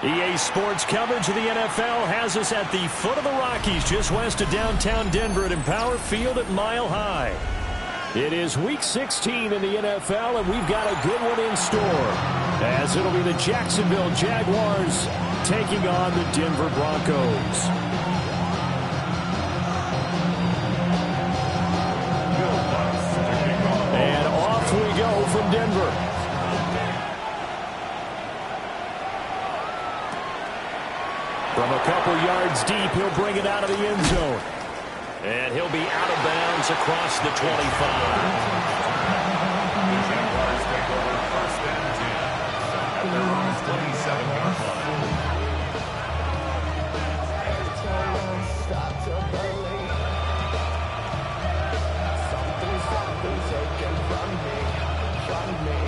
EA Sports coverage of the NFL has us at the foot of the Rockies, just west of downtown Denver at Empower Field at Mile High. It is Week 16 in the NFL, and we've got a good one in store, as it'll be the Jacksonville Jaguars taking on the Denver Broncos. And off we go from Denver. From a couple yards deep, he'll bring it out of the end zone. And he'll be out of bounds across the 25. The Jaguars take over first and 10 at their own 27-yard line. Something's taken from me.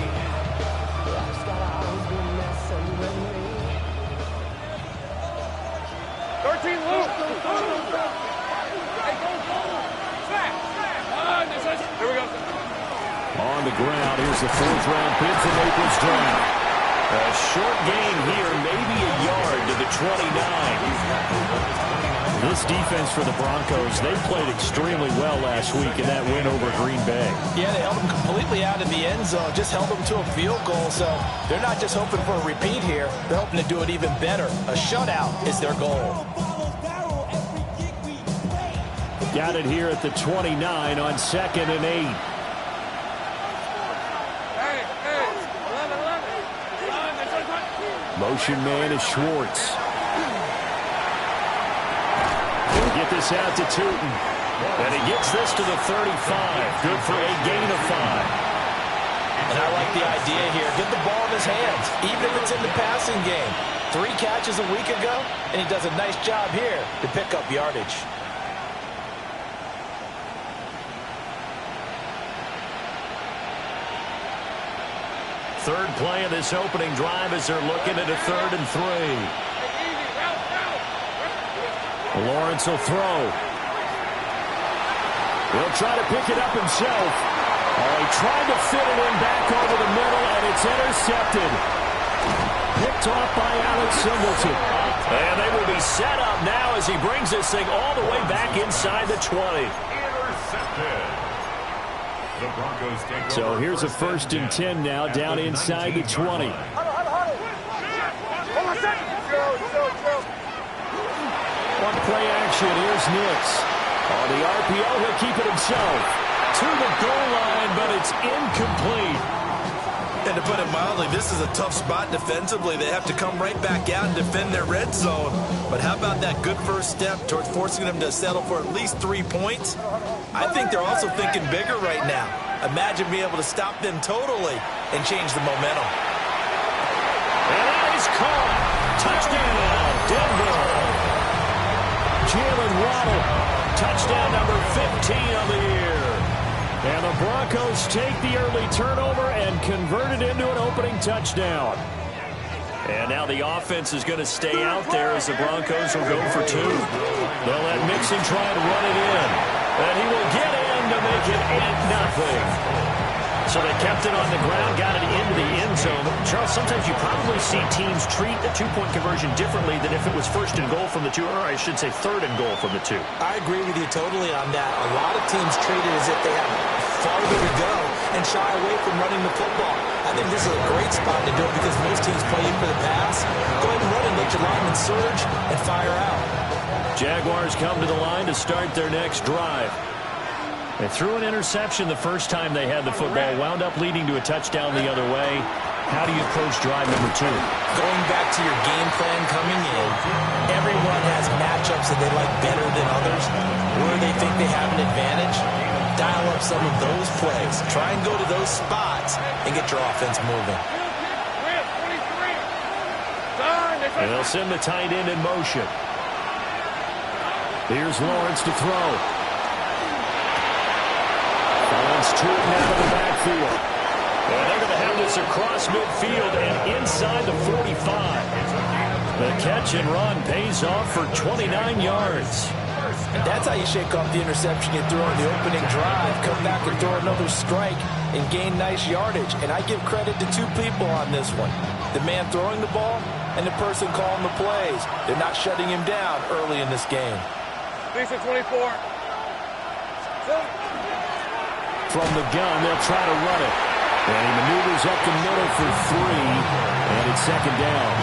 Life's got always been messing with me. 13, Luke. Here we go. On the ground, here's the fourth-round pick from April's draft. A short gain here, maybe a yard to the 29. This defense for the Broncos, they played extremely well last week in that win over Green Bay. Yeah, they held them completely out of the end zone, just held them to a field goal. So they're not just hoping for a repeat here. They're hoping to do it even better. A shutout is their goal. Got it here at the 29 on 2nd and 8. Motion man is Schwartz. He'll get this out to Tootin. And he gets this to the 35. Good for a gain of 5. And I like the idea here. Get the ball in his hands, even if it's in the passing game. 3 catches a week ago, and he does a nice job here to pick up yardage. Third play of this opening drive as they're looking at a 3rd and 3. Lawrence will throw. He'll try to pick it up himself. Oh, he tried to fit it in back over the middle, and it's intercepted. Picked off by Alex Singleton. And they will be set up now as he brings this thing all the way back inside the 20. Intercepted. So here's a 1st and 10 now down inside the 20. Hold on. On play action, here's Nix. On the RPO, he'll keep it himself. To the goal line, but it's incomplete. And to put it mildly, this is a tough spot defensively. They have to come right back out and defend their red zone. But how about that good first step towards forcing them to settle for at least 3 points? I think they're also thinking bigger right now. Imagine being able to stop them totally and change the momentum. And that is caught. Touchdown, Denver. Jalen Waddle, touchdown number 15 on the year. And the Broncos take the early turnover and convert it into an opening touchdown. And now the offense is going to stay out there as the Broncos will go for 2. They'll let Mixon try to run it in. And he will get in to make it 8-0. So they kept it on the ground, got it into the end zone. Charles, sometimes you probably see teams treat a 2-point conversion differently than if it was 1st and goal from the 2, or I should say 3rd and goal from the 2. I agree with you totally on that. A lot of teams treat it as if they have farther to go and shy away from running the football. I think this is a great spot to do it because most teams play in for the pass. Go ahead and run it, let your linemen surge, and fire out. Jaguars come to the line to start their next drive. They threw an interception the first time they had the football, wound up leading to a touchdown the other way. How do you approach drive number 2? Going back to your game plan coming in, everyone has matchups that they like better than others. Where they think they have an advantage, dial up some of those plays. Try and go to those spots and get your offense moving. And they'll send the tight end in motion. Here's Lawrence to throw. Finds Tootin out of the backfield. And they're going to have this across midfield and inside the 45. The catch and run pays off for 29 yards. And that's how you shake off the interception you throw in the opening drive. Come back and throw another strike and gain nice yardage. And I give credit to two people on this one. The man throwing the ball and the person calling the plays. They're not shutting him down early in this game. Decent 24. From the gun, they'll try to run it. And he maneuvers up the middle for 3, and it's second down.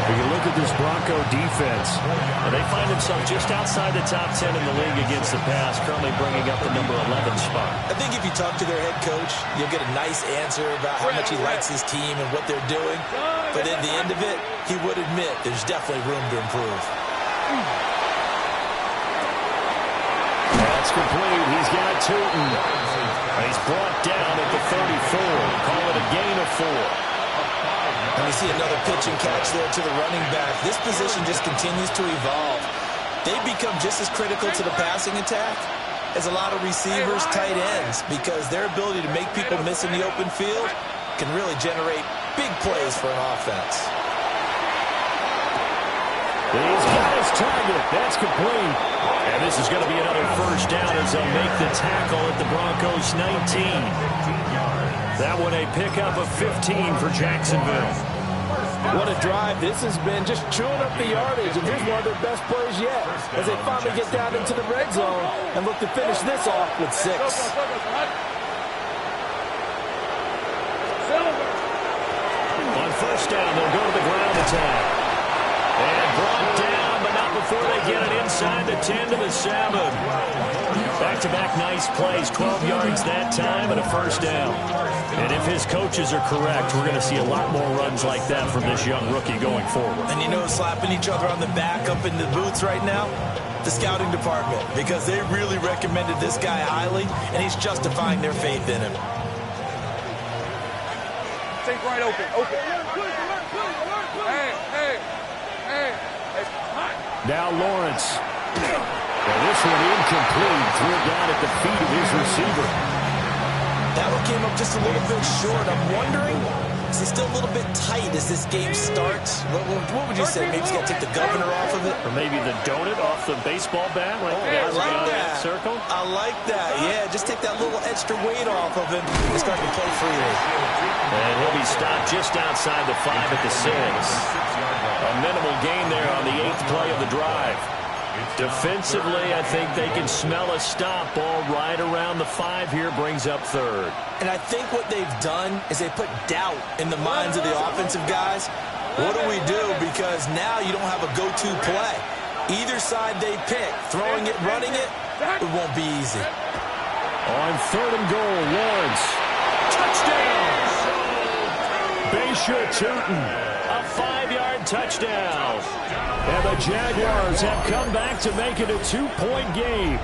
We can look at this Bronco defense. And they find themselves just outside the top 10 in the league against the pass, currently bringing up the number 11 spot. I think if you talk to their head coach, you'll get a nice answer about how much he likes his team and what they're doing. But at the end of it, he would admit there's definitely room to improve. That's complete. He's got Tootin. He's brought down at the 34. Call it a gain of 4. And we see another pitch and catch there to the running back. This position just continues to evolve. They become just as critical to the passing attack as a lot of receivers, tight ends, because their ability to make people miss in the open field can really generate big plays for an offense. He's got his target. That's complete. And this is going to be another first down as they'll make the tackle at the Broncos 19. That one a pickup of 15 for Jacksonville. What a drive this has been, just chewing up the yardage. And here's one of their best plays yet as they finally get down into the red zone and look to finish this off with 6. On first down, they'll go to the ground attack. And brought down, but not before they get it inside the 10 to the 7. Back-to-back nice plays, 12 yards that time and a first down. And if his coaches are correct, we're going to see a lot more runs like that from this young rookie going forward. And you know, slapping each other on the back up in the boots right now? The scouting department, because they really recommended this guy highly, and he's justifying their faith in him. Take right open. Now Lawrence. And this one incomplete. Threw it down at the feet of his receiver. That one came up just a little bit short. I'm wondering, is he still a little bit tight as this game starts? What would you say? Maybe he's got to take the governor off of it? Or maybe the donut off the baseball bat. Like I like that. Circle. I like that. Yeah, just take that little extra weight off of him and start to play freely. And he'll be stopped just outside the 5 at the 6. A minimal gain there on the 8th play of the drive. Defensively, I think they can smell a stop. Ball right around the 5 here, brings up 3rd. And I think what they've done is they put doubt in the minds of the offensive guys. What do we do? Because now you don't have a go-to play. Either side they pick, throwing it, running it, it won't be easy. On 3rd and goal, Lawrence. Touchdown! Baysha Tootin. A 5-yard touchdown. And the Jaguars have come back to make it a 2-point game.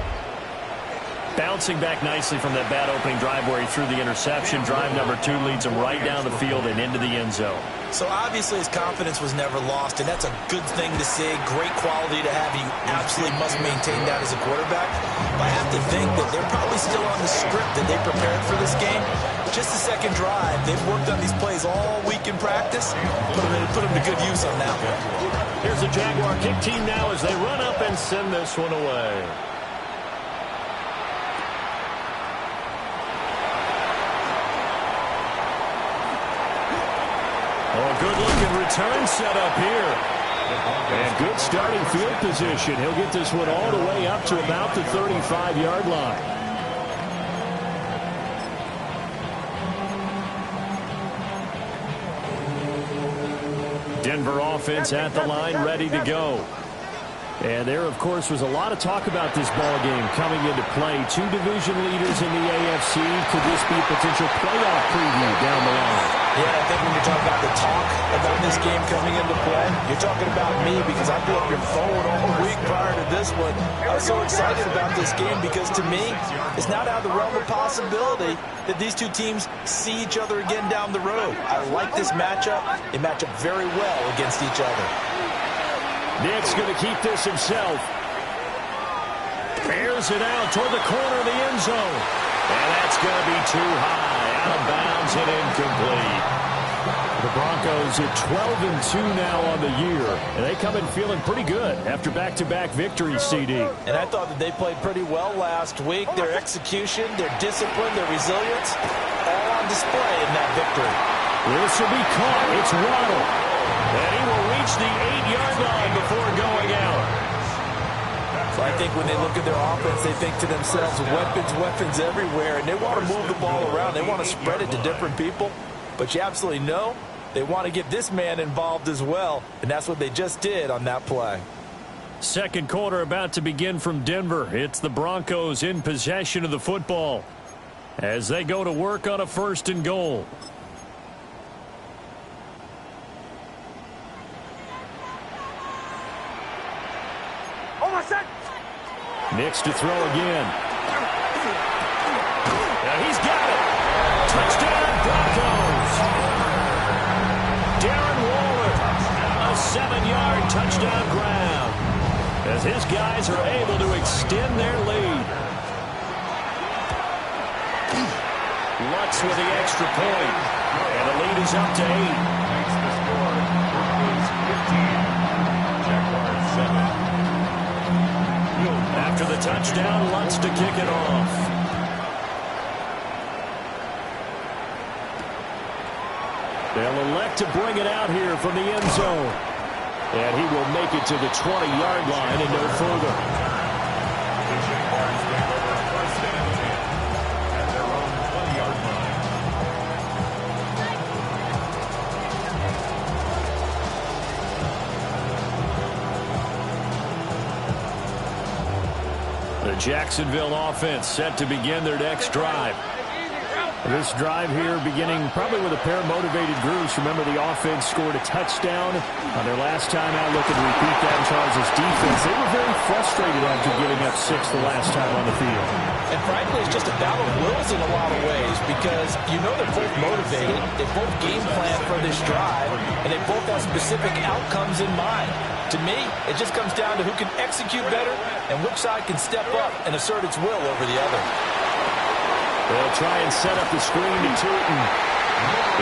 Bouncing back nicely from that bad opening drive where he threw the interception. Drive number 2 leads him right down the field and into the end zone. So obviously his confidence was never lost, and that's a good thing to see. Great quality to have. You absolutely must maintain that as a quarterback. But I have to think that they're probably still on the script that they prepared for this game. Just the second drive. They've worked on these plays all week in practice. Put them to good use on that one. Here's the Jaguar kick team now as they run up and send this one away. Oh, good-looking return set up here. And good starting field position. He'll get this one all the way up to about the 35-yard line. Denver offense at the line, ready to go. And there, of course, was a lot of talk about this ball game coming into play. 2 division leaders in the AFC. Could this be a potential playoff preview down the line? Yeah, I think when you're talking about the talk about this game coming into play, you're talking about me because I blew up your phone all week prior to this one. I was so excited about this game because to me, it's not out of the realm of possibility that these two teams see each other again down the road. I like this matchup. They match up very well against each other. Nick's going to keep this himself. Airs it out toward the corner of the end zone. And that's going to be too high. Out of bounds and incomplete. The Broncos are 12-2 now on the year, and they come in feeling pretty good after back-to-back victories, CD. And I thought that they played pretty well last week. Their execution, their discipline, their resilience, all on display in that victory. This will be caught. It's Waddle. And he will reach the 8-yard line before going out. So I think when they look at their offense, they think to themselves, weapons everywhere, and they want to move the ball around. They want to spread it to different people. But you absolutely know they want to get this man involved as well, and that's what they just did on that play. Second quarter about to begin from Denver. It's the Broncos in possession of the football as they go to work on a 1st and goal. Nix to throw again. And he's got it. Touchdown, Broncos. Darren Waller, a 7-yard touchdown grab as his guys are able to extend their lead. Lutz with the extra point, and the lead is up to 8. Makes the score. Broncos 15. Jaguars 7. After the touchdown, Lutz to kick it off. They'll elect to bring it out here from the end zone. And he will make it to the 20-yard line and no further. The Jaguars take over 1st and 10 at their own 20-yard line. The Jacksonville offense set to begin their next drive. This drive here beginning probably with a pair of motivated groups. Remember, the offense scored a touchdown on their last time out. Looking to repeat that in Charles' defense. They were very frustrated after giving up 6 the last time on the field. And frankly, it's just a battle of wills in a lot of ways because you know they're both motivated. They both game plan for this drive, and they both have specific outcomes in mind. To me, it just comes down to who can execute better and which side can step up and assert its will over the other. They'll try and set up the screen to Tootin.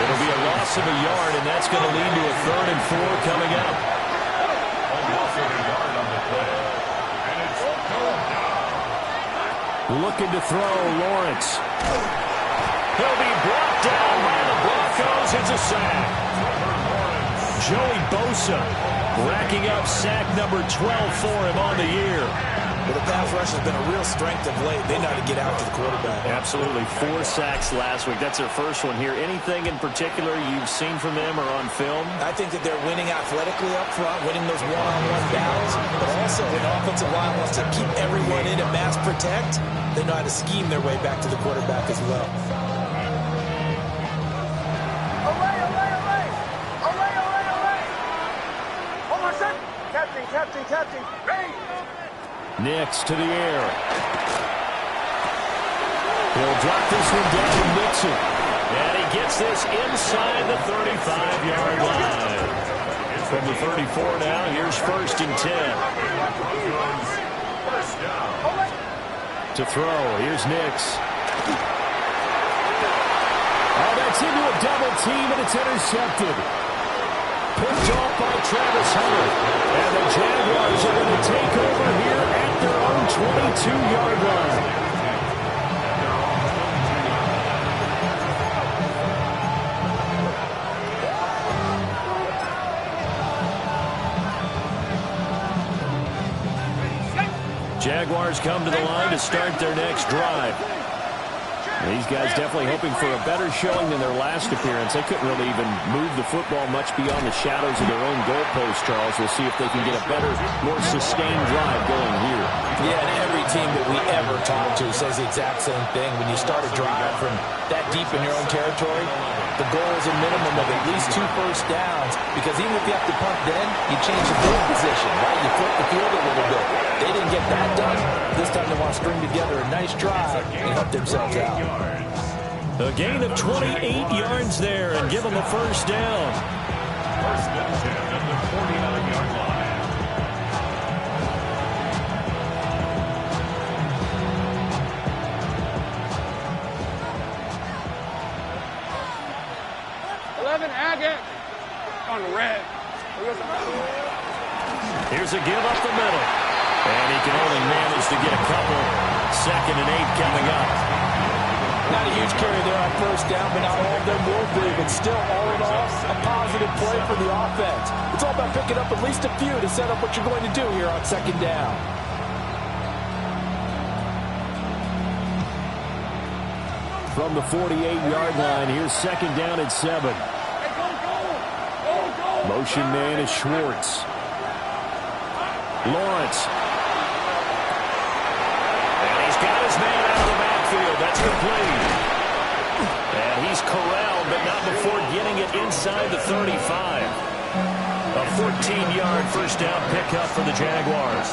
It'll be a loss of a yard, and that's going to lead to a 3rd and 4 coming up. A loss of a yard on the play. And it's going down. Looking to throw, Lawrence. He'll be brought down by the Broncos. It's a sack. Joey Bosa racking up sack number 12 for him on the year. Well, the pass rush has been a real strength of late. They know how to get after the quarterback. Absolutely. 4 sacks last week. That's their first one here. Anything in particular you've seen from them or on film? I think that they're winning athletically up front, winning those one-on-one battles, but also when the offensive line wants to keep everyone in and mass protect, they know how to scheme their way back to the quarterback as well. Captain. Hey! Nix to the air. He'll drop this one down to Mixon. And he gets this inside the 35-yard line. From the 34 now, here's 1st and 10. To throw, here's Nix. Oh, that's into a double team, and it's intercepted. Picked off by Travis Hunter. And the Jaguars are going to take over here at their own 22-yard line. Jaguars come to the line to start their next drive. These guys definitely hoping for a better showing than their last appearance. They couldn't really even move the football much beyond the shadows of their own goalpost, Charles. We'll see if they can get a better, more sustained drive going here. Yeah, and every team that we ever talk to says the exact same thing. When you start a drive from that deep in your own territory, the goal is a minimum of at least 2 first downs, because even if you have to punt then, you change the field position, right? You flip the field a little bit. They didn't get that done. This time they want to string together a nice drive and help themselves out. A gain of 28 yards there and give them a first down. 1st and 10 at the 49-yard line. Flag it. On the red. Here's a give up the middle. And he can only manage to get a couple. 2nd and 8 coming up. Not a huge carry there on first down, but not all of them will be. But still, all in all, a positive play for the offense. It's all about picking up at least a few to set up what you're going to do here on 2nd down. From the 48-yard line, here's 2nd down and 7. Motion man is Schwartz. Lawrence. And he's got his man out of the backfield. That's complete. And he's corralled, but not before getting it inside the 35. A 14-yard first down pickup for the Jaguars.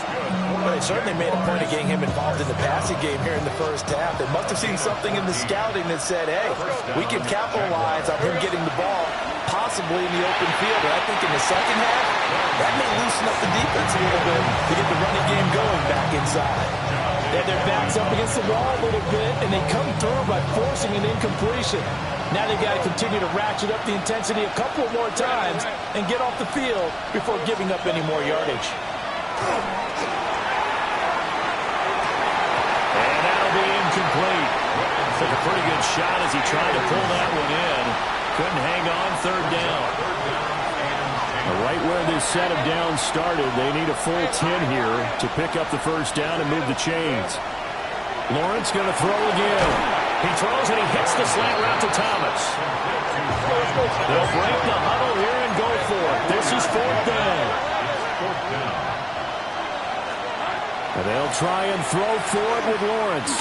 Well, they certainly made a point of getting him involved in the passing game here in the first half. They must have seen something in the scouting that said, hey, we can capitalize on him getting the ball, possibly in the open field. But I think in the second half, that may loosen up the defense a little bit to get the running game going back inside. They have their backs up against the wall a little bit, and they come through by forcing an incompletion. Now they've got to continue to ratchet up the intensity a couple more times and get off the field before giving up any more yardage. And that'll be incomplete. Took a pretty good shot as he tried to pull that one in. Couldn't hang on 3rd down. Right where this set of downs started, they need a full 10 here to pick up the first down and move the chains. Lawrence going to throw again. He throws and he hits the slant route to Thomas. They'll break the huddle here and go for it. This is 4th down. And they'll try and throw for it with Lawrence.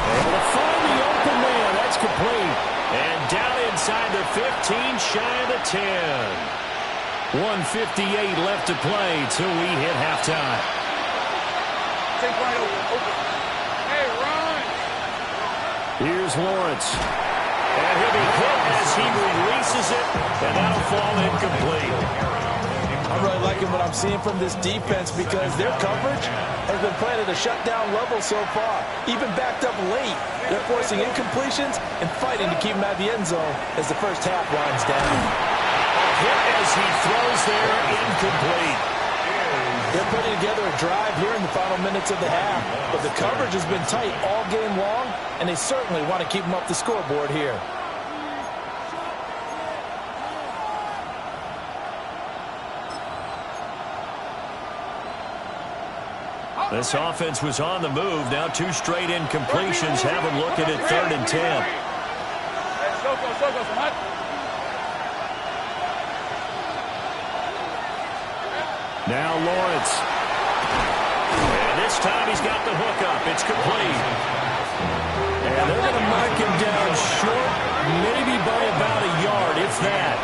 Able to find the open man. That's complete. And down inside the 15, shy of the 10. 1:58 left to play till we hit halftime. Take right open. Hey, run! Here's Lawrence. And he'll be hit as he releases it, and that'll fall incomplete. I'm really liking what I'm seeing from this defense because their coverage has been playing at a shutdown level so far. Even backed up late, they're forcing incompletions and fighting to keep them out of the end zone as the first half winds down. Hit as he throws there, incomplete. They're putting together a drive here in the final minutes of the half, but the coverage has been tight all game long, and they certainly want to keep them up the scoreboard here. This offense was on the move. Now 2 straight incompletions have them looking at 3rd and 10. Now Lawrence. And this time he's got the hook up. It's complete. And they're going to mark him down short, maybe by about a yard, if that.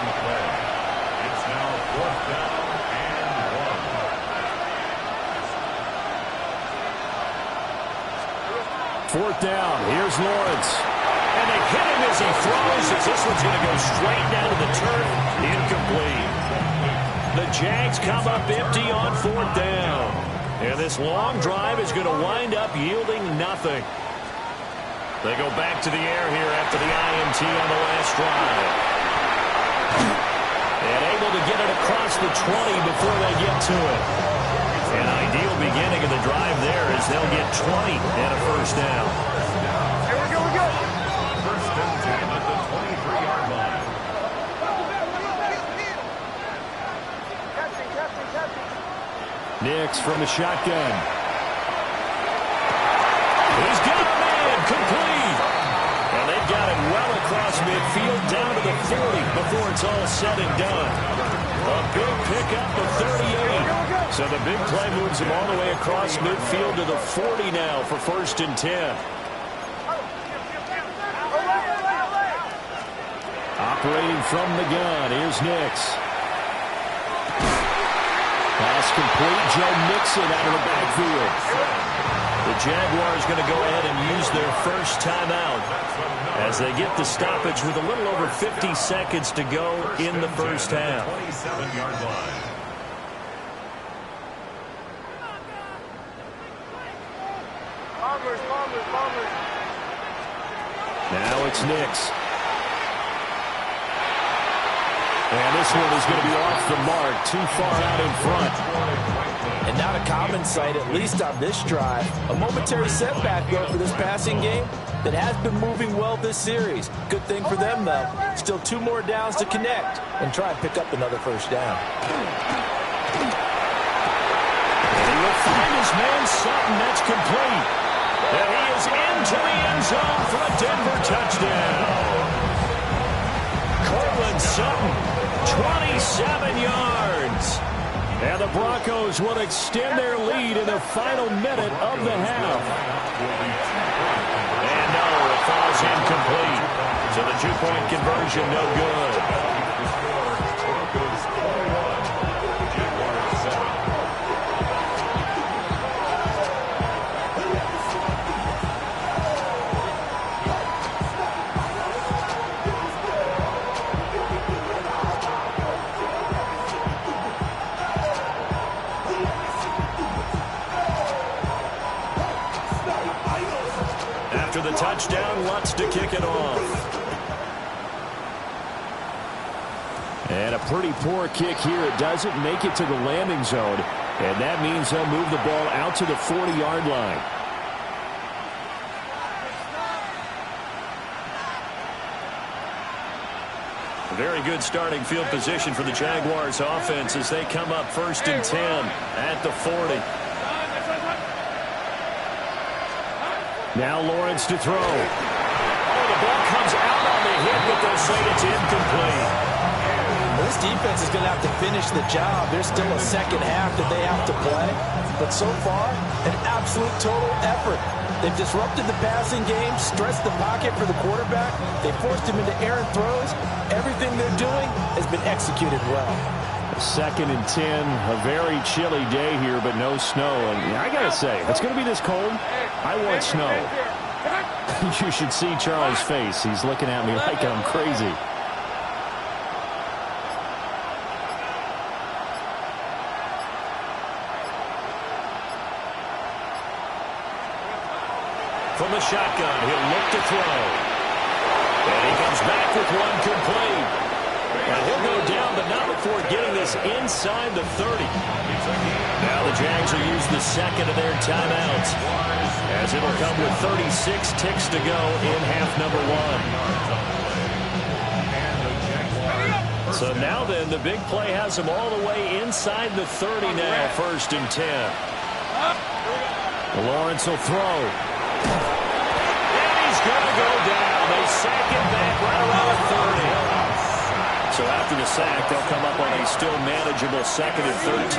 It's now 4th down and 1. 4th down. Here's Lawrence. And they hit him as he throws, as this one's going to go straight down to the turf. Incomplete. The Jags come up empty on 4th down. And this long drive is going to wind up yielding nothing. They go back to the air here after the INT on the last drive. And able to get it across the 20 before they get to it. An ideal beginning of the drive there as they'll get 20 and a first down. Here we go. 1st and 10 at the 23-yard line. Nix from the shotgun. He's got a man, complete. And they've got it well across midfield down to the 40 before it's all said and done. A big pickup of 38. So the big play moves him all the way across midfield to the 40 now for 1st and 10. Operating from the gun, here's Nix. Pass complete, Joe Mixon out of the backfield. The Jaguars going to go ahead and use their first timeout as they get the stoppage with a little over 50 seconds to go in the first half. 27-yard line. Now it's Nix. And this one is going to be off the mark, too far out in front. And not a common sight, at least on this drive. A momentary setback, though, for this passing game that has been moving well this series. Good thing for them, though. Still 2 more downs to connect and try and pick up another first down. And he will find his man Sutton. That's complete. And he is into the end zone for a Denver touchdown. Cortland Sutton, 27 yards. And the Broncos will extend their lead in the final minute of the half. And no, it falls incomplete. So the 2-point conversion, no good. After the touchdown, Lutz to kick it off. And a pretty poor kick here. It doesn't make it to the landing zone. And that means they'll move the ball out to the 40-yard line. A very good starting field position for the Jaguars offense as they come up 1st and 10 at the 40. Now Lawrence to throw. Oh, the ball comes out on the hit, but they'll say it's incomplete. Well, this defense is going to have to finish the job. There's still a second half that they have to play. But so far, an absolute total effort. They've disrupted the passing game, stressed the pocket for the quarterback. They forced him into errant throws. Everything they're doing has been executed well. 2nd and 10, a very chilly day here, but no snow. And I got to say, if it's going to be this cold, I want snow. You should see Charles' face. He's looking at me like I'm crazy. From the shotgun, he'll look to throw. And he comes back with one complete. And he'll go down, but not before getting this inside the 30. Now the Jags will use the second of their timeouts, as it'll come with 36 ticks to go in half number 1. So now then, the big play has them all the way inside the 30 now, 1st and 10. Lawrence will throw. And he's going to go down. They sack him back right around the 30. So after the sack, they'll come up on a still manageable 2nd and 13.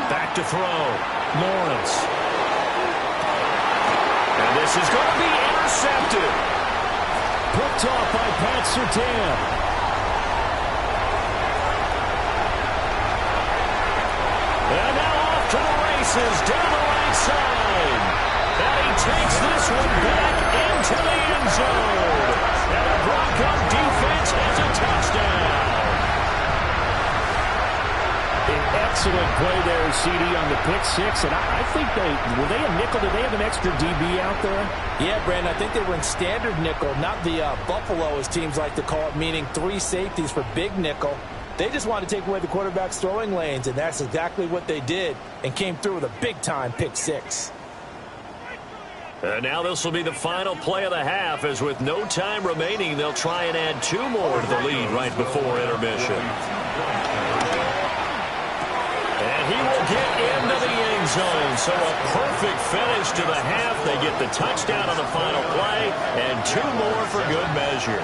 Back to throw. Lawrence. And this is going to be intercepted. Picked off by Pat Surtain. And now off to the races down the right side. And he takes this one back into the end zone. And the Bronco defense has a touchdown. An excellent play there, CD, on the pick six. And I think were they a nickel? Did they have an extra DB out there? Yeah, Brandon, I think they were in standard nickel, not the Buffalo, as teams like to call it, meaning 3 safeties for big nickel. They just wanted to take away the quarterback's throwing lanes, and that's exactly what they did, and came through with a big-time pick six. And now this will be the final play of the half, as with no time remaining, they'll try and add 2 more to the lead right before intermission. And he will get into the end zone, so a perfect finish to the half. They get the touchdown on the final play, and 2 more for good measure.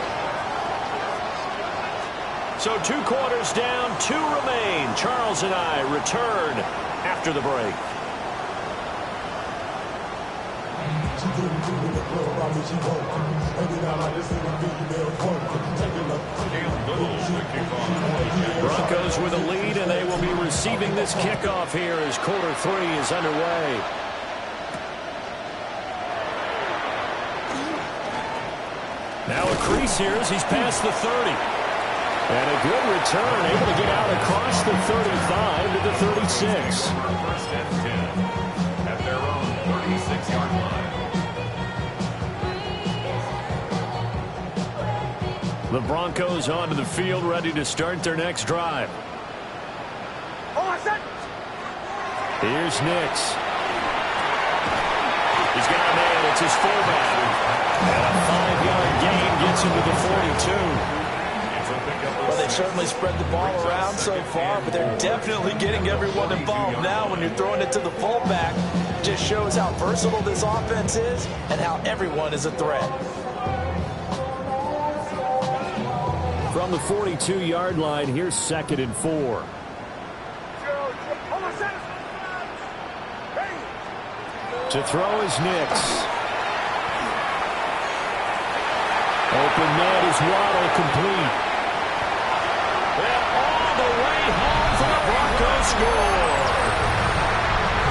So 2 quarters down, 2 remain. Charles and I return after the break. Broncos with a lead, and they will be receiving this kickoff here as quarter 3 is underway. Now a crease here as he's past the 30. And a good return, able to get out across the 35 to the 36. First and 10 at their own 36-yard line. The Broncos onto the field, ready to start their next drive. Here's Nix. He's got a man. It's his fullback. And a 5-yard gain gets him to the 42. Well, they've certainly spread the ball around so far, but they're definitely getting everyone involved now when you're throwing it to the fullback. Just shows how versatile this offense is and how everyone is a threat. From the 42-yard line, here's 2nd and 4. To throw is Nix. Open man is Waddle, complete. And all the way home for the Broncos score.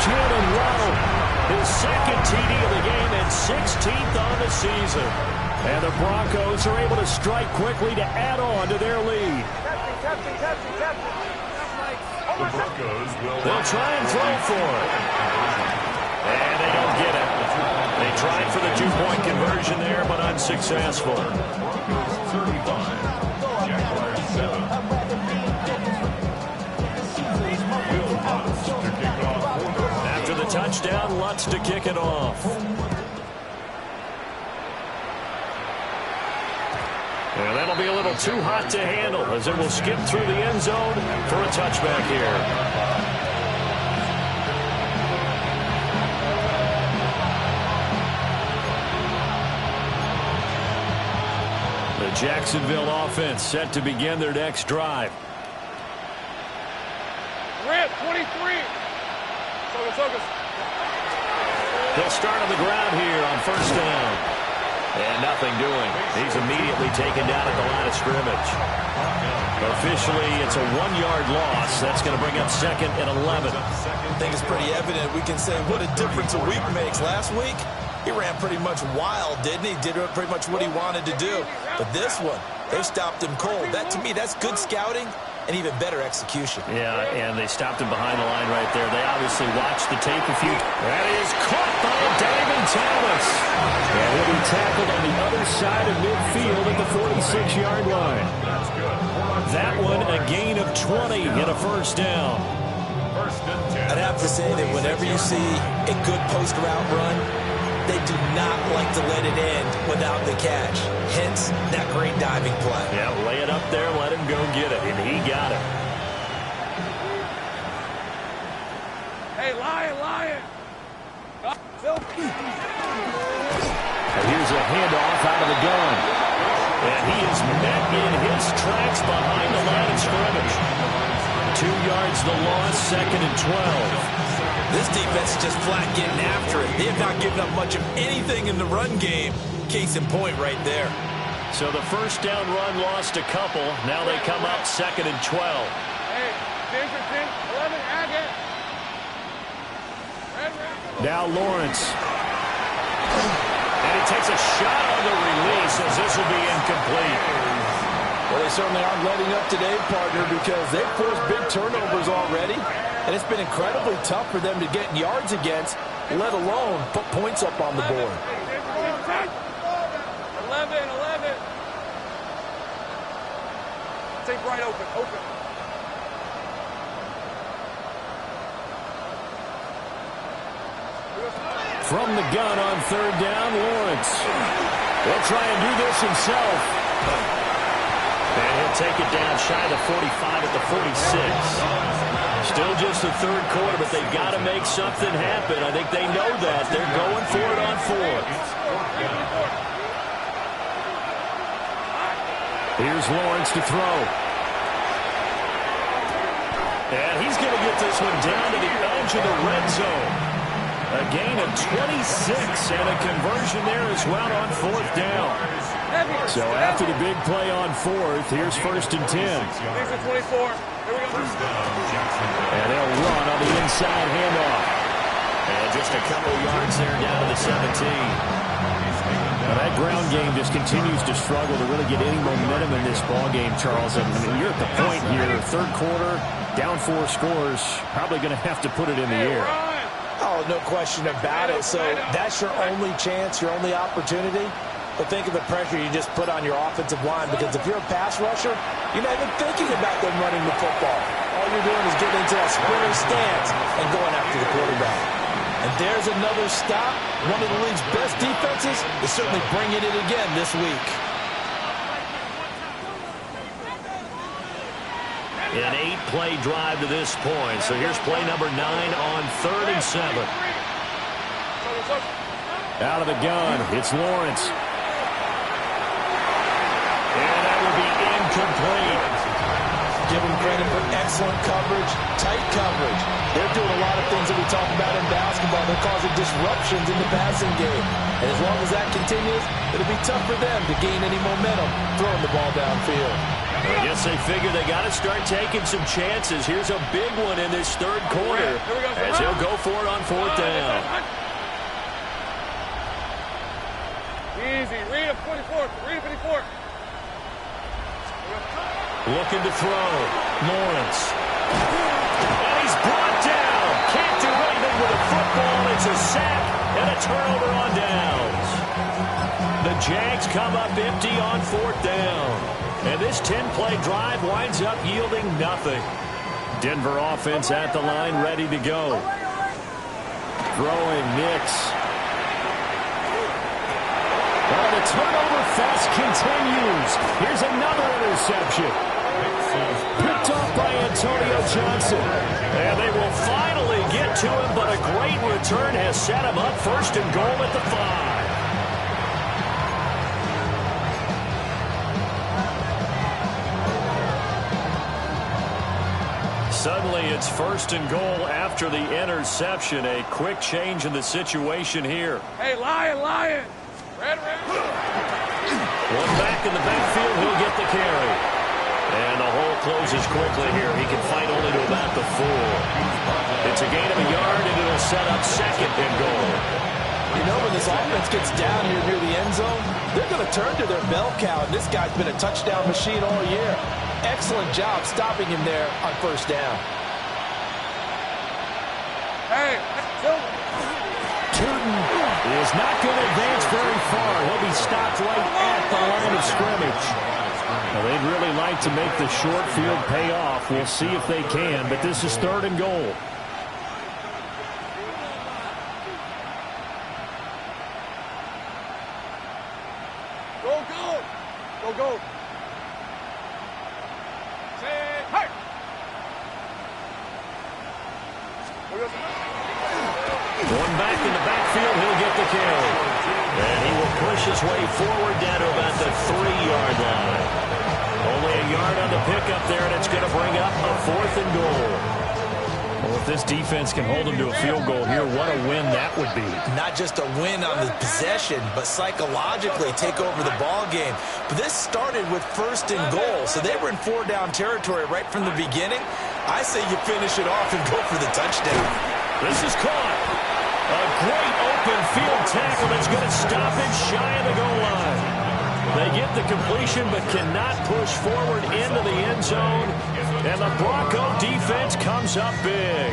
Jalen Waddle, his second TD of the game and 16th on the season. And the Broncos are able to strike quickly to add on to their lead. The Broncos will They'll try and throw for it. And they don't get it. They tried for the 2-point conversion there, but unsuccessful. Broncos 35, Jaguars 7. Will Lutz to kick off. After the touchdown, Lutz to kick it off. And that'll be a little too hot to handle as it will skip through the end zone for a touchback here. The Jacksonville offense set to begin their next drive. Red 23. Focus. They'll start on the ground here on first down. And nothing doing. He's immediately taken down at the line of scrimmage. Officially, it's a 1-yard loss. That's going to bring up 2nd and 11. I think it's pretty evident. We can say what a difference a week makes. Last week, he ran pretty much wild, didn't he? Did pretty much what he wanted to do. But this one, they stopped him cold. That, to me, that's good scouting and even better execution. Yeah, and they stopped him behind the line right there. They obviously watched the tape a few. That is caught by David Thomas. And he'll be tackled on the other side of midfield at the 46-yard line. That's good. That one, a gain of 20 and a first down. First and 10. I'd have to say that whenever you see a good post route run, they do not like to let it end without the catch. Hence, that great diving play. Yeah, lay it up there, let him go get it, and he got it. Hey, Lion. And here's a handoff out of the gun. And he is met in his tracks behind the line of scrimmage. 2 yards the loss, 2nd and 12. This defense is just flat getting after it. They have not given up much of anything in the run game. Case in point right there. So the first down run lost a couple. Now they come up 2nd and 12. Hey, 10 for 10, 11, Agate. Now Lawrence. And he takes a shot on the release as this will be incomplete. Well, they certainly aren't letting up today, partner, because they've forced big turnovers already. And it's been incredibly tough for them to get yards against, let alone put points up on the board. 11. Take right open. From the gun on third down, Lawrence. He'll try and do this himself. And he'll take it down shy of the 45 at the 46. Still just the third quarter, but they've got to make something happen. I think they know that. They're going for it on fourth. Here's Lawrence to throw. And he's going to get this one down to the edge of the red zone. A gain of 26 and a conversion there as well on fourth down. So after the big play on fourth, here's 1st and 10. Here's a 24. Here we go. And they'll run on the inside handoff. And just a couple yards there down to the 17. That ground game just continues to struggle to really get any momentum in this ball game, Charles. I mean, you're at the point here, third quarter, down 4 scores, probably going to have to put it in the air. Oh, no question about it. So that's your only chance, your only opportunity. But think of the pressure you just put on your offensive line, because if you're a pass rusher, you're not even thinking about them running the football. All you're doing is getting into that sprinter stance and going after the quarterback. And there's another stop. One of the league's best defenses is certainly bringing it again this week. An 8-play drive to this point. So here's play number 9 on 3rd and 7. Out of the gun, it's Lawrence. And that will be incomplete. Give them credit for excellent coverage, tight coverage. They're doing a lot of things that we talk about in basketball. They're causing disruptions in the passing game. And as long as that continues, it'll be tough for them to gain any momentum throwing the ball downfield. I guess they figure they got to start taking some chances. Here's a big one in this third quarter as he'll go for it on 4th down. Easy. Read a 44. Read a 54. Looking to throw. Lawrence. And he's brought down. Can't do anything with a football. It's a sack and a turnover on downs. The Jags come up empty on 4th down. And this 10-play drive winds up yielding nothing. Denver offense at the line, ready to go. Throwing Nix. Well, the turnover fest continues. Here's another interception. Picked off by Antonio Johnson. And they will finally get to him, but a great return has set him up 1st and goal at the 5. Suddenly, it's 1st and goal after the interception. A quick change in the situation here. Hey, Lion. Red. One back in the backfield, he'll get the carry. And the hole closes quickly here. He can fight only to about the 4. It's a gain of a yard, and it'll set up 2nd and goal. You know, when this offense gets down here near the end zone, they're going to turn to their bell cow. And this guy's been a touchdown machine all year. Excellent job stopping him there on 1st down. Hey, Tootin is not going to advance very far. He'll be stopped right at the line of scrimmage. Well, they'd really like to make the short field pay off. We'll see if they can, but this is 3rd and goal. Go. One back in the backfield, he'll get the carry. And he will push his way forward down to about the 3-yard line. Only a yard on the pickup there, and it's going to bring up a 4th and goal. Well, if this defense can hold them to a field goal here, what a win that would be. Not just a win on the possession, but psychologically take over the ball game. But this started with 1st and goal, so they were in 4-down territory right from the beginning. I say you finish it off and go for the touchdown. This is caught. A great open field tackle that's going to stop him shy of the goal line. They get the completion but cannot push forward into the end zone. And the Bronco defense comes up big.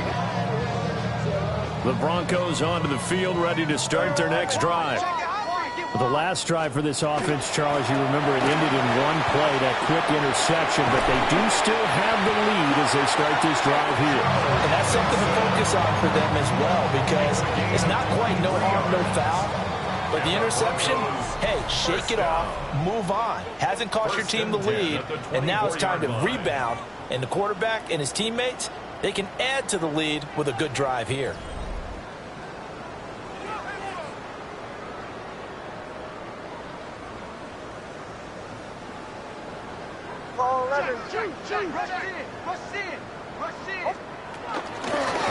The Broncos onto the field, ready to start their next drive. The last drive for this offense, Charles, you remember it ended in one play, that quick interception, but they do still have the lead as they start this drive here. And that's something to focus on for them as well, because it's not quite no harm, no foul. But the interception, hey, shake it off, move on. Hasn't cost your team the lead, and now it's time to rebound. And the quarterback and his teammates, they can add to the lead with a good drive here.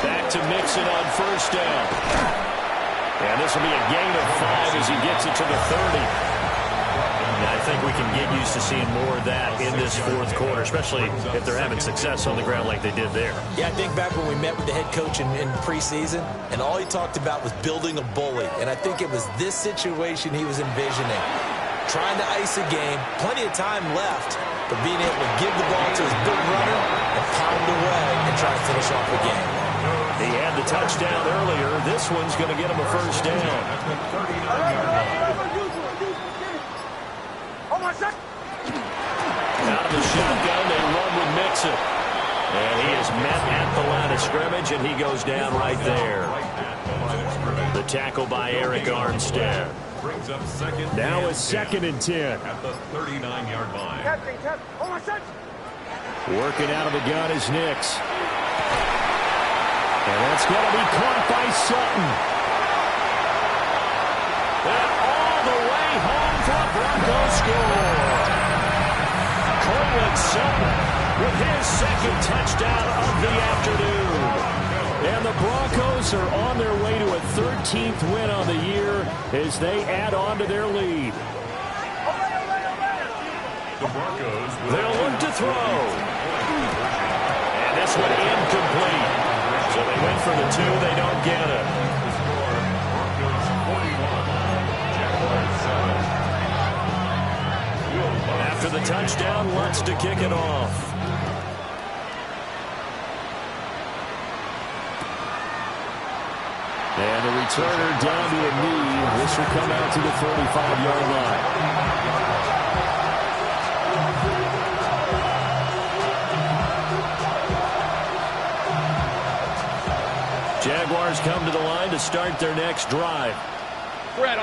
Back to Mixon on 1st down. And this will be a gain of 5 as he gets it to the 30. I think we can get used to seeing more of that in this fourth quarter, especially if they're having success on the ground like they did there. Yeah, I think back when we met with the head coach in preseason, and all he talked about was building a bully. And I think it was this situation he was envisioning. Trying to ice a game, plenty of time left, but being able to give the ball to his big runner and pound away and try to finish off the game. He had the touchdown earlier. This one's going to get him a first down. Out of the shotgun, they run with Mixon. And he is met at the line of scrimmage, and he goes down right there. The tackle by Eric Armstead. Now it's 2nd and 10. At the 39-yard line. Working out of the gun is Nix. And that's going to be caught by Sutton. And all the way home for a Broncos score. Cortland Sutton with his 2nd touchdown of the afternoon. And the Broncos are on their way to a 13th win on the year as they add on to their lead. The Broncos They'll look to throw. And this one incomplete. So they went for the 2. They don't get it. The score, Broncos 41, Jaguars 7. After the touchdown, Lutz to kick it off. And the returner down to a knee. This will come out to the 45-yard line. Jaguars come to the line to start their next drive.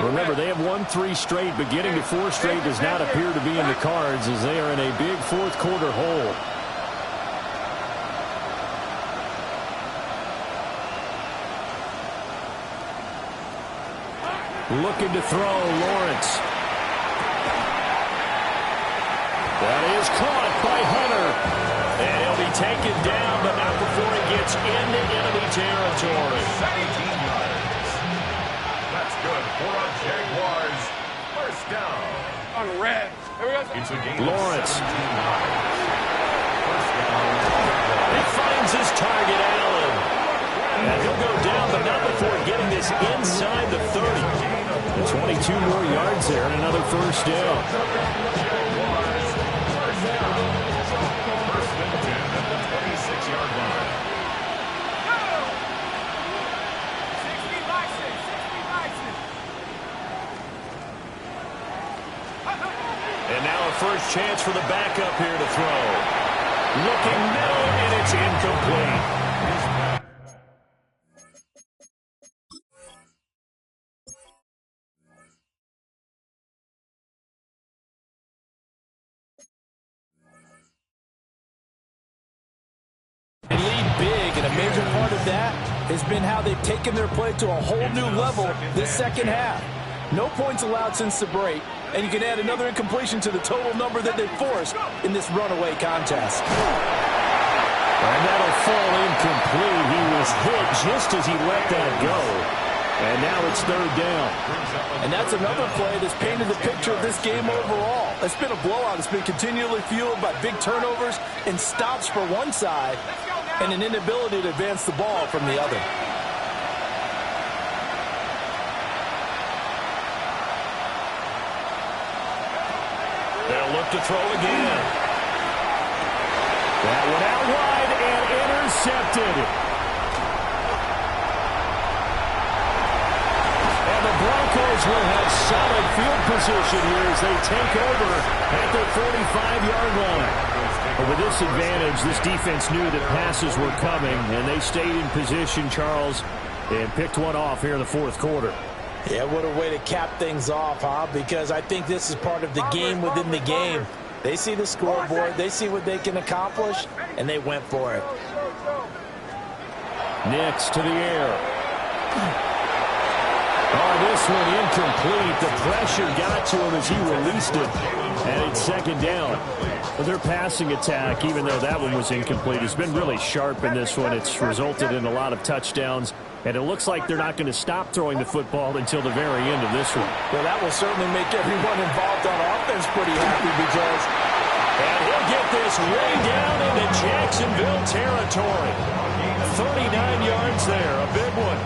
Remember, they have won 3 straight, but getting to 4 straight does not appear to be in the cards as they are in a big fourth quarter hole. Looking to throw, Lawrence. That is caught by Hunter. And he'll be taken down, but not before he gets into enemy territory. 17 yards. That's good for a Jaguars first down. On red. Here we go. It's a game Lawrence. of 17 yards. First down. He finds his target, Allen. And he'll go down, but not before getting this inside the 30. And 22 more yards there and another first down. Jaguars first down. First and 10 at the 26-yard line. And now a first chance for the backup here to throw. Looking middle, and it's incomplete. They lead big, and a major part of that has been how they've taken their play to a whole new level this second half. No points allowed since the break, and you can add another incompletion to the total number that they've forced in this runaway contest. And that'll fall incomplete. He was hit just as he let that go. And now it's 3rd down. And that's another play that's painted the picture of this game overall. It's been a blowout. It's been continually fueled by big turnovers and stops for one side and an inability to advance the ball from the other. They'll look to throw again. That one out wide and intercepted. And the Broncos will have solid field position here as they take over at their 45-yard line. But with this advantage, this defense knew that passes were coming, and they stayed in position, Charles, and picked one off here in the fourth quarter. Yeah, what a way to cap things off, huh? Because I think this is part of the game within the game. They see the scoreboard, they see what they can accomplish, and they went for it. Nix to the air. Oh, this one incomplete. The pressure got to him as he released it. And it's 2nd down. But their passing attack, even though that one was incomplete, has been really sharp in this one. It's resulted in a lot of touchdowns And it looks like they're not going to stop throwing the football until the very end of this one. Well, that will certainly make everyone involved on offense pretty happy because... And he'll get this way down into Jacksonville territory. 39 yards there, a big one.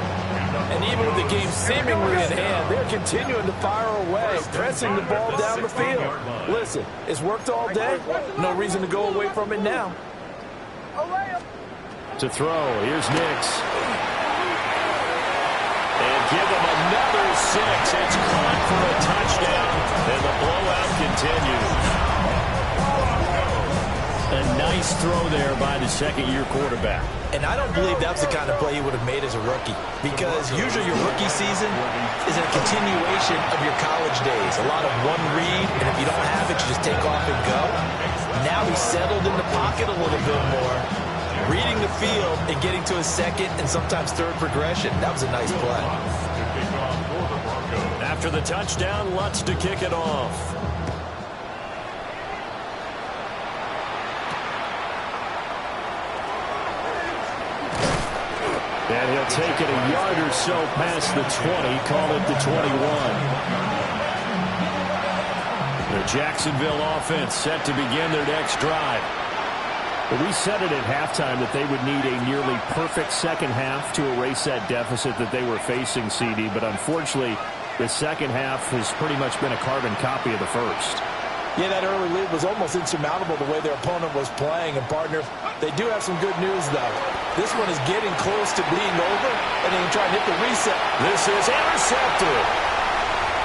And even with the game seemingly in hand, they're continuing to fire away, pressing the ball down the field. Listen, it's worked all day. No reason to go away from it now. To throw, here's Nix. And give him another 6. It's caught for a touchdown. And the blowout continues. A nice throw there by the second-year quarterback. And I don't believe that's the kind of play he would have made as a rookie, because usually your rookie season is a continuation of your college days. A lot of one read, and if you don't have it, you just take off and go. Now he's settled in the pocket a little bit more, reading the field and getting to his second and sometimes third progression. That was a nice play. After the touchdown, Lutz to kick it off. And he'll take it a yard or so past the 20, call it the 21. The Jacksonville offense set to begin their next drive. But we said it at halftime that they would need a nearly perfect second half to erase that deficit that they were facing, CD. But unfortunately, the second half has pretty much been a carbon copy of the first. Yeah, that early lead was almost insurmountable the way their opponent was playing. And, partner, they do have some good news, though. This one is getting close to being over, and they can try and hit the reset. This is intercepted.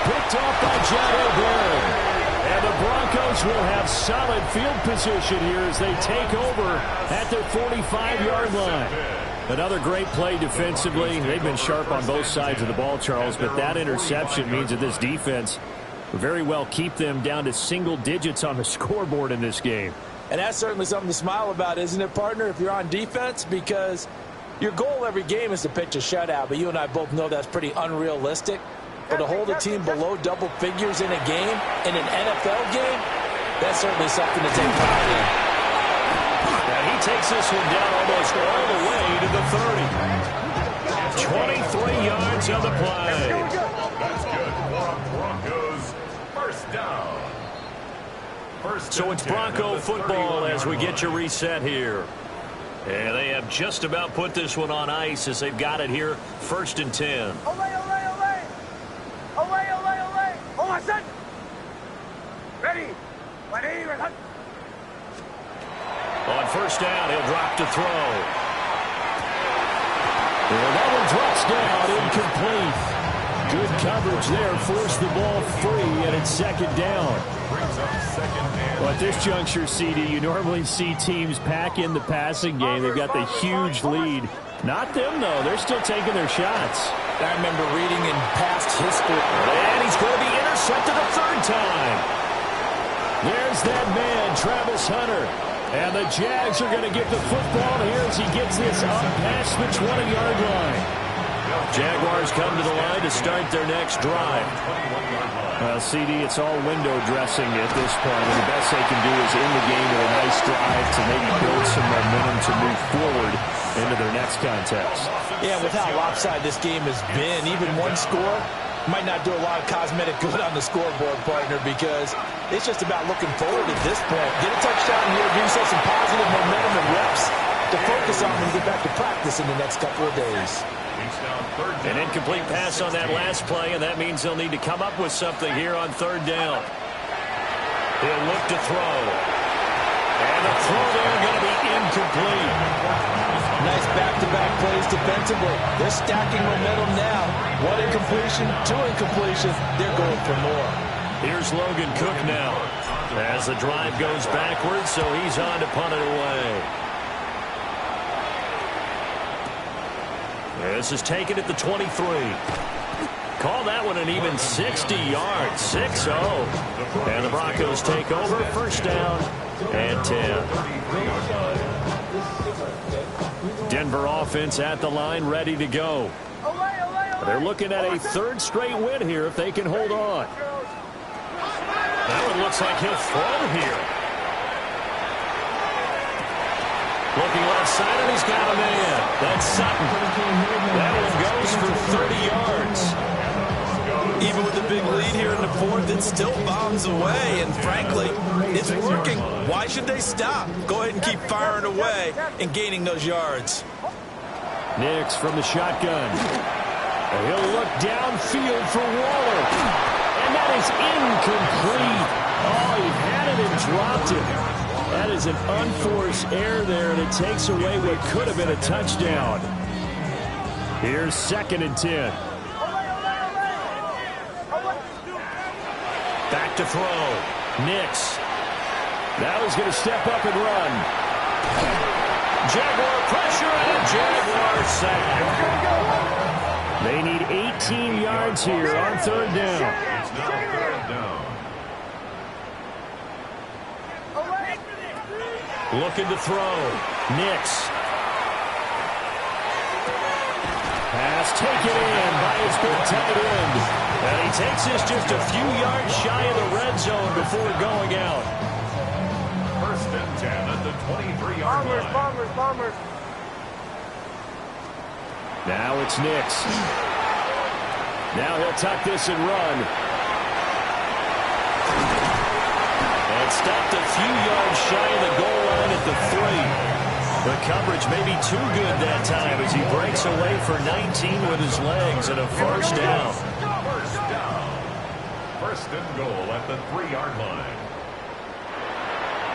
Picked off by Jahdae Barron. And the Broncos will have solid field position here as they take over at their 45-yard line. Another great play defensively. They've been sharp on both sides of the ball, Charles, but that interception means that this defense will very well keep them down to single digits on the scoreboard in this game. And that's certainly something to smile about, isn't it, partner, if you're on defense? Because your goal every game is to pitch a shutout, but you and I both know that's pretty unrealistic. But to hold a team below double figures in a game, in an NFL game, that's certainly something to take pride in. And he takes this one down almost all the way to the 30. 23 yards on the play. That's good for Broncos. First down. So it's Bronco football as we get your reset here. And they have just about put this one on ice as they've got it here, 1st and 10. Ready. On first down, he'll drop to throw. And that one drops down, incomplete. Good coverage there, forced the ball free, and it's second down. Well, at this juncture, CD, you normally see teams pack in the passing game. They've got the huge lead. Not them, though. They're still taking their shots. I remember reading in past history. And he's going to be intercepted a third time. There's that man, Travis Hunter. And the Jags are going to get the football here as he gets this up past the 20-yard line. Jaguars come to the line to start their next drive. Well, CD, it's all window dressing at this point, and the best they can do is end the game with a nice drive to maybe build some momentum to move forward into their next contest. Yeah, with how lopsided this game has been, even one score might not do a lot of cosmetic good on the scoreboard, partner, because it's just about looking forward at this point. Get a touchdown here, give yourself some positive momentum and reps to focus on when you get back to practice in the next couple of days. An incomplete pass on that last play, and that means they'll need to come up with something here on third down. He'll look to throw. And the throw there going to be incomplete. Nice back-to-back plays defensively. They're stacking momentum now. One incompletion, two incompletion. They're going for more. Here's Logan Cook now as the drive goes backwards, so he's on to punt it away. This is taken at the 23. Call that one an even 60 yards, 6-0. And the Broncos take over, first down and 10. Denver offense at the line, ready to go. They're looking at a third straight win here if they can hold on. That one looks like he'll throw here. Looking left side, and he's got a man. That's Sutton. That one goes for 30 yards. Even with the big lead here in the fourth, it still bombs away, and frankly, it's working. Why should they stop? Go ahead and keep firing away and gaining those yards. Nix from the shotgun. And he'll look downfield for Waller. And that is incomplete. Oh, he had it and dropped it. That is an unforced error there, and it takes away what could have been a touchdown. Here's 2nd and 10. Back to throw. Nix. Now he's going to step up and run. Jaguar pressure and a Jaguar sack. They need 18 yards here on 3rd down. It's now 3rd down. Looking to throw. Nix. Pass taken in by his big tight end. And he takes this just a few yards shy of the red zone before going out. 1st and 10 at the 23-yard line. Bombers. Now it's Nix. Now he'll tuck this and run. And stopped a few yards shy of the goal line at the 3. The coverage may be too good that time as he breaks away for 19 with his legs and a 1st down. 1st and goal at the 3-yard line.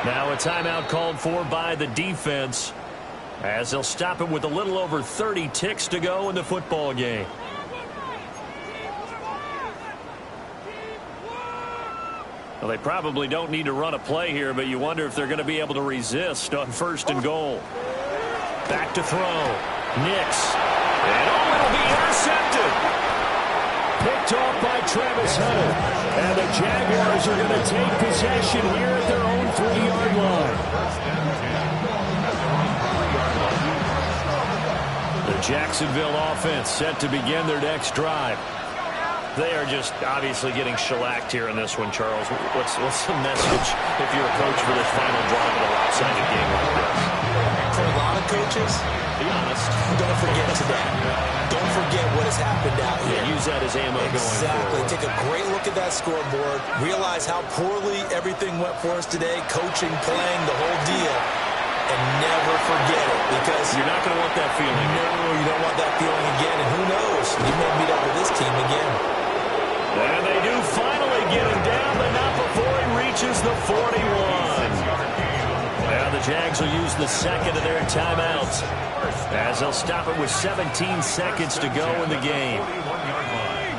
Now a timeout called for by the defense as they'll stop him with a little over 30 ticks to go in the football game. Well, they probably don't need to run a play here, but you wonder if they're going to be able to resist on 1st and goal. Back to throw. Nix. And it'll be intercepted. Picked off by Travis Hunter. And the Jaguars are going to take possession here at their own 3-yard line. The Jacksonville offense set to begin their next drive. They are just obviously getting shellacked here in this one, Charles. What's the message if you're a coach for this final drive of a lopsided game like this? For a lot of coaches, Be honest. don't forget today. Don't forget what has happened out here. Use that as ammo going Exactly. forward. Take a great look at that scoreboard. Realize how poorly everything went for us today. Coaching, playing, the whole deal. And never forget it, because You're not going to want that feeling. no, you don't want that feeling again. And who knows? You may meet up with this team again. And they do finally get him down, but not before he reaches the 41. Now the Jags will use the 2nd of their timeouts as they'll stop it with 17 seconds to go in the game. 41-yard line.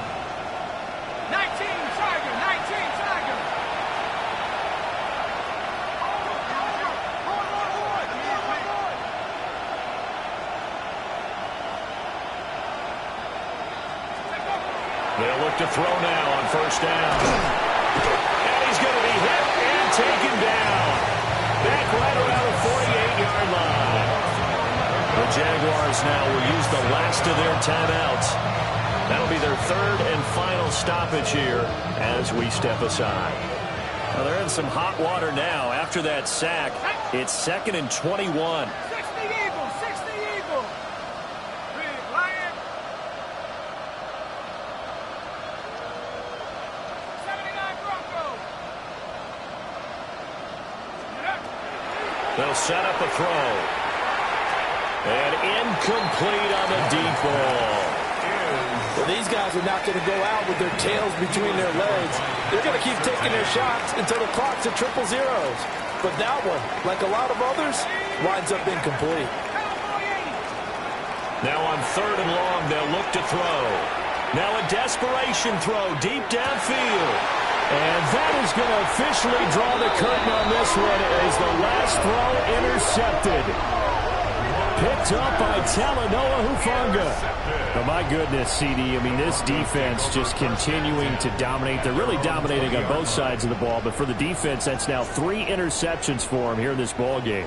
19 Tiger. They'll look to throw now on 1st down. And he's going to be hit and taken down. Back right around the 48-yard line. The Jaguars now will use the last of their timeouts. That'll be their 3rd and final stoppage here as we step aside. Well, they're in some hot water now. After that sack, it's 2nd and 21. 60 Eagles. Big Lion. 79 Broncos. They'll set up a throw. And incomplete on the deep ball. Well, these guys are not going to go out with their tails between their legs. They're going to keep taking their shots until the clock's at 000. But that one, like a lot of others, winds up incomplete. Now on 3rd and long, they'll look to throw. Now a desperation throw deep downfield. And that is going to officially draw the curtain on this one as the last throw intercepted. Picked up by Talanoa Hufanga. Oh, my goodness, CD. I mean, this defense just continuing to dominate. They're really dominating on both sides of the ball. But for the defense, that's now 3 interceptions for them here in this ball game.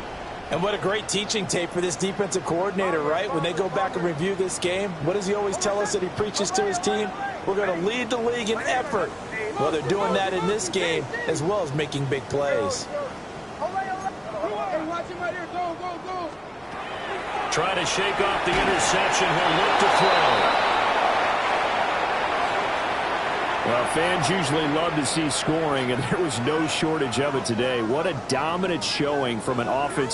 And what a great teaching tape for this defensive coordinator, right? When they go back and review this game, what does he always tell us that he preaches to his team? We're going to lead the league in effort. Well, they're doing that in this game as well as making big plays. Watch him right here. Go, go, go. Try to shake off the interception. He'll look to throw. Well, fans usually love to see scoring, and there was no shortage of it today. What a dominant showing from an offense.